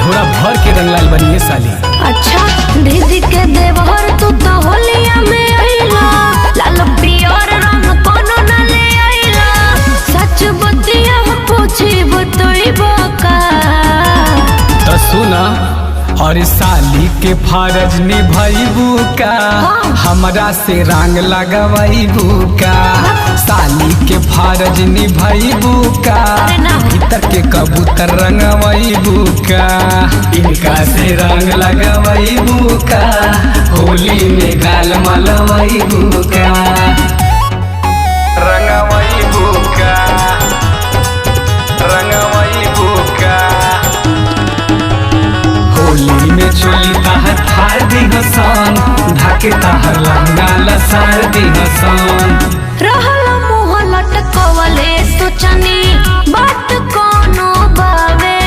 झोरा भर के रंग लाल बनी साली। अच्छा दीदी के देवर तू तो होलिया में आइला, लाल पियर रंग कोनो न ले आइला। सच बतिया पूछी बतई बका तो सुना, और साली के फर्ज निभाइबू का, हमरा से रंग लगवाइबू का। साली के फर्ज निभाइबू का, भीतर के कबूतर रंगवाइबू का। इनका से रंग लगवाइबू का, होली में गाल मलवाइबू का। रंगवाइबू का, रंगवाइबू का। होली में चोली ताहर फाड़ दी हसन, ढाके ताहर लहंगा लसार दी हसन। रहला मुँह लटकवले सोचनी बात कोनो बावे।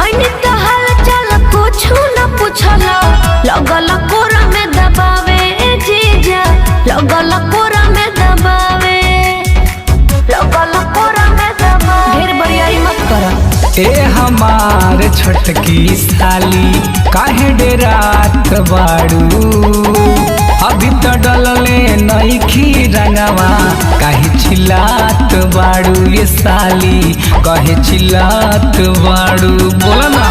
ऐनी तो हाल चाल कुछु न पूछला, लगल कोरा में दबावे जीजा, लगल कोरा में दबावे, लगल कोरा में दबावे। ढेर बरियारी मत करा। ए हमार छोटकी साली काहे डेरात बाड़ू, अभी तो डलले नइखी रंगवा, काहे चिल्लात बाड़ू ये साली, काहे चिल्लात बाड़ू। बोला ना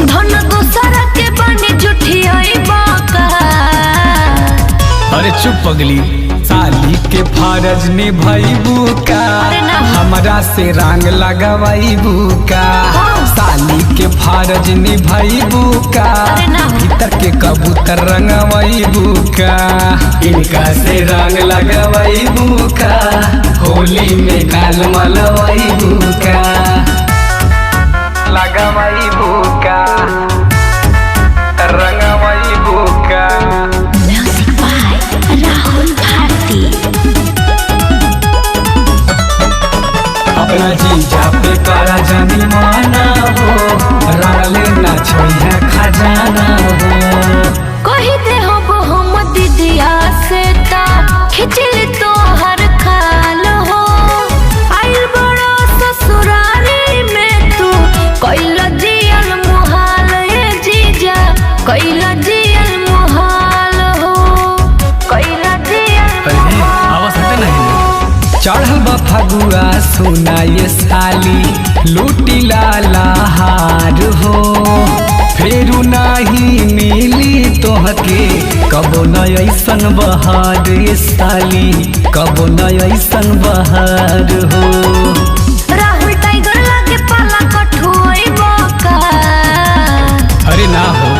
धन दूसरा के बनी जुठी आई बाका। अरे चुप पगली, साली के फर्ज निभाइबू का, हमरा से रंग लगवाइबू का। साली के फर्ज निभाइबू का, भीतर के कबूतर रंगवाइबू का। इनका से रंग लगवाइबू का, होली में गाल मलवाइबू का। लगवाइबू का, रंगवाइबू का। म्यूजिक बाय राहुल भारती। अपना जीजा पे करा जानी माना हो, राले ना छोड़िया खजाना हो। कही दे हो हम दीदिया से ता खिचली तो हर खाल हो। आइल बड़ा ससुरारी में तू कैला जियल मुहाल ये जीजा, कैला जियल मुहाल हो, कैला जियल मुहाल। चढ़ल बा फगुआ सुना ये साली, लूटी लाला हार हो। फेरू नाही मिली तोहके कबो न ऐसन बहार ये साली, कबो न ऐसन बहार हो। राहुल टाइगर लागे पाला कठुआई बका। अरे ना हो,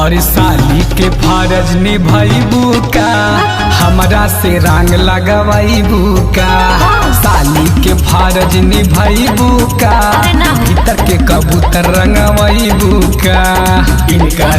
और साली के फर्ज निभाइबू का, हमरा से रंग लगवाइबू का। साली के फर्ज निभाइबू का, भीतर के कबूतर रंगवाइबू का। इनका